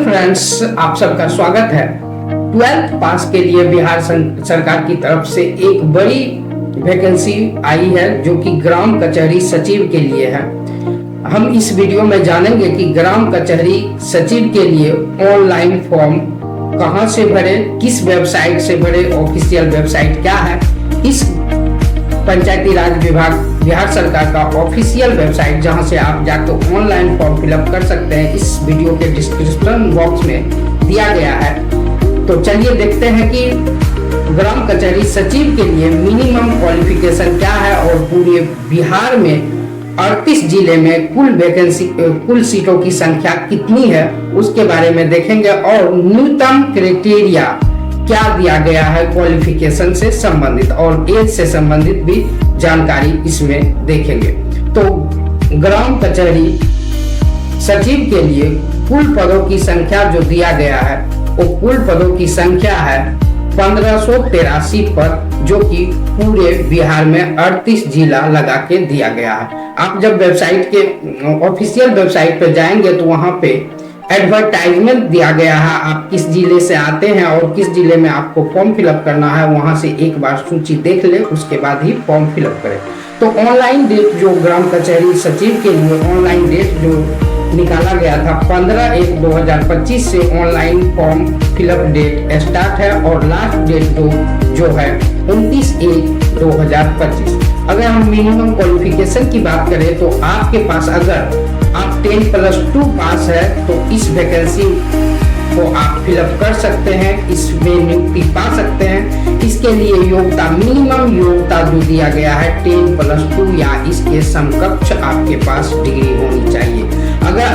Friends, आप सबका स्वागत है। 12th पास के लिए बिहार सरकार की तरफ से एक बड़ी वैकेंसी आई है जो कि ग्राम कचहरी सचिव के लिए है। हम इस वीडियो में जानेंगे कि ग्राम कचहरी सचिव के लिए ऑनलाइन फॉर्म कहां से भरे, किस वेबसाइट से भरे, ऑफिशियल वेबसाइट क्या है। इस पंचायती राज विभाग बिहार सरकार का ऑफिशियल वेबसाइट जहां से आप जाकर ऑनलाइन फॉर्म फिलअप कर सकते हैं, इस वीडियो के डिस्क्रिप्शन बॉक्स में दिया गया है। तो चलिए देखते हैं कि ग्राम कचहरी सचिव के लिए मिनिमम क्वालिफिकेशन क्या है और पूरे बिहार में 38 जिले में कुल सीटों की संख्या कितनी है उसके बारे में देखेंगे और न्यूनतम क्राइटेरिया क्या दिया गया है क्वालिफिकेशन से संबंधित और एज से संबंधित भी जानकारी इसमें देखेंगे। तो ग्राम कचहरी सचिव के लिए कुल पदों की संख्या जो दिया गया है वो कुल पदों की संख्या है 1583 पद, जो कि पूरे बिहार में 38 जिला लगा के दिया गया है। आप जब वेबसाइट के ऑफिशियल वेबसाइट पर जाएंगे तो वहां पे एडवर्टाइजमेंट दिया गया है, आप किस जिले से आते हैं और किस जिले में आपको फॉर्म फिलअप करना है, वहां से एक बार सूची देख ले, उसके बाद ही फॉर्म फिलअप करें। तो ऑनलाइन डेट जो ग्राम कचहरी सचिव के लिए ऑनलाइन डेट जो निकाला गया था 15/1/2025 से online form fill up date start है और लास्ट डेट जो है 29/1/2025। अगर हम मिनिमम क्वालिफिकेशन की बात करें तो आपके पास अगर आप 10+2 पास है तो इस वैकेंसी को आप फिलअप कर सकते हैं, इसमें नियुक्ति पा सकते हैं। इसके लिए योग्यता मिनिमम योग्यता जो दिया गया है 10+2 या इसके समकक्ष आपके पास डिग्री होनी चाहिए। अगर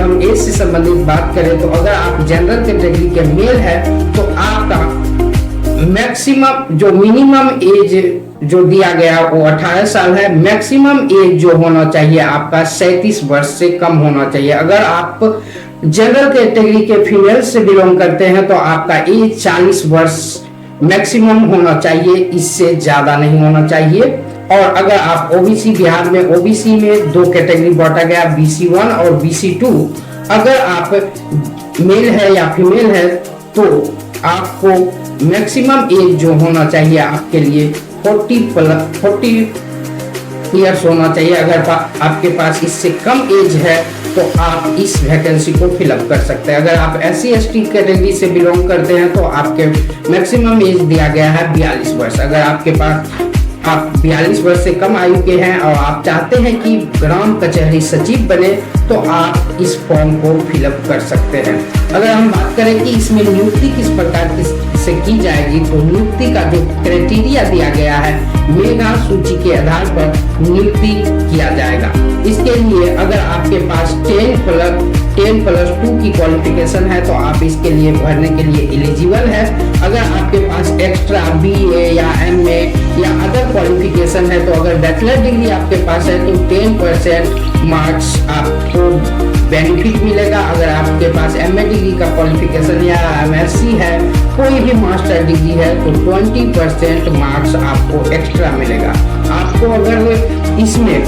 हम एज से संबंधित बात करें तो अगर आप जनरल कैटेगरी के मेल है तो आपका मैक्सिमम जो मिनिमम एज जो दिया गया वो 18 साल है। मैक्सिमम एज जो होना चाहिए आपका 37 वर्ष से कम होना चाहिए। अगर आप जनरल कैटेगरी के फीमेल से बिलोंग करते हैं तो आपका एज 40 वर्ष मैक्सिमम होना चाहिए, इससे ज्यादा नहीं होना चाहिए। और अगर आप ओबीसी, बिहार में ओबीसी में 2 कैटेगरी बांटा गया, BC1 और BC2। अगर आप मेल है या फीमेल है तो आपको मैक्सिमम एज जो होना चाहिए आपके लिए 40 ईयर्स होना चाहिए। अगर आपके पास इससे कम एज है तो आप इस वैकेंसी को फिलअप कर सकते हैं। अगर आप SC/ST कैटेगरी से बिलोंग करते हैं तो आपके मैक्सिमम एज दिया गया है 42 वर्ष। अगर आपके पास आप 42 वर्ष से कम आयु के हैं और आप चाहते हैं कि ग्राम कचहरी सचिव बने तो आप इस फॉर्म को फिलअप कर सकते हैं। अगर हम बात करें कि इसमें नियुक्ति किस प्रकार से की जाएगी तो नियुक्ति का जो क्राइटेरिया दिया गया है मेगा सूची के आधार पर नियुक्ति किया जाएगा। इसके लिए अगर आपके पास 10+2 की क्वालिफिकेशन है तो आप इसके लिए भरने के लिए एलिजिबल है। अगर आपके पास एक्स्ट्रा BA या MA या अदर क्वालिफिकेशन है तो अगर बैचलर डिग्री आपके पास है तो 10% मार्क्स आपको बेनिफिट मिलेगा। अगर आपके पास MA डिग्री का क्वालिफिकेशन या MSc है, कोई भी मास्टर डिग्री है तो 20% मार्क्स आपको एक्स्ट्रा मिलेगा। आपको अगर इसमें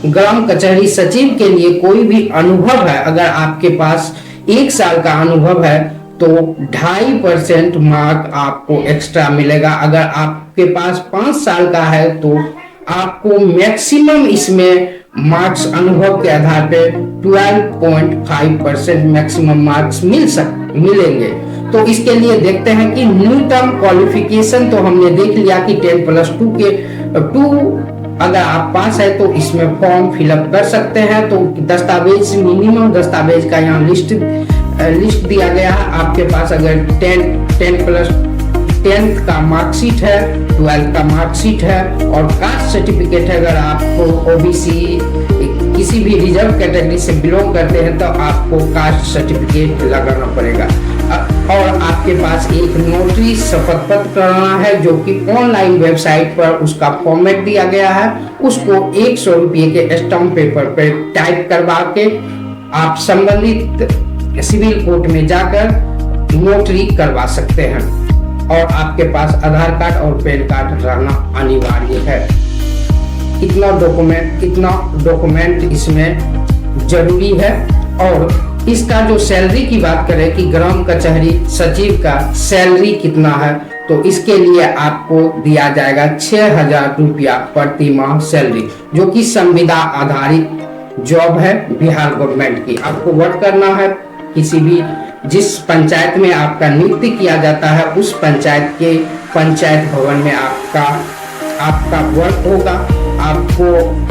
ग्राम कचहरी सचिव के लिए कोई भी अनुभव है, अगर आपके पास 1 साल का अनुभव है तो 2.5% मार्क आपको एक्स्ट्रा मिलेगा। अगर आपके पास 5 साल का है तो आपको मैक्सिमम इसमें मार्क्स अनुभव के आधार पे 12.5% मैक्सिमम मार्क्स मिलेंगे। तो इसके लिए देखते हैं कि न्यूनतम क्वालिफिकेशन तो हमने देख लिया कि 10+2 के 2 अगर आप पास है तो इसमें फॉर्म फिलअप कर सकते हैं। तो दस्तावेज मिनिमम दस्तावेज का यहाँ लिस्ट दिया गया है। आपके पास अगर 10th का मार्कशीट है, 12th का मार्कशीट है और कास्ट सर्टिफिकेट है। अगर आपको ओबीसी किसी भी रिजर्व कैटेगरी से बिलोंग करते हैं तो आपको कास्ट सर्टिफिकेट लगाना पड़ेगा। और आपके पास एक नोटरी शपथ पत्र कराना है जो कि ऑनलाइन वेबसाइट पर उसका फॉर्मेट दिया गया है। उसको 100 रुपये के स्टाम्प पेपर पर टाइप करवा के आप संबंधित सिविल कोर्ट में जाकर नोटरी करवा सकते हैं। और आपके पास आधार कार्ड और पैन कार्ड रहना अनिवार्य है। कितना डॉक्यूमेंट इसमें जरूरी है और इसका जो सैलरी की बात करें कि ग्राम कचहरी सचिव का सैलरी कितना है, तो इसके लिए आपको दिया जाएगा 6,000 रुपया प्रति माह सैलरी, जो कि संविदा आधारित जॉब है बिहार गवर्नमेंट की। आपको वर्क करना है किसी भी जिस पंचायत में आपका नियुक्ति किया जाता है उस पंचायत के पंचायत भवन में आपका वर्क होगा। आपको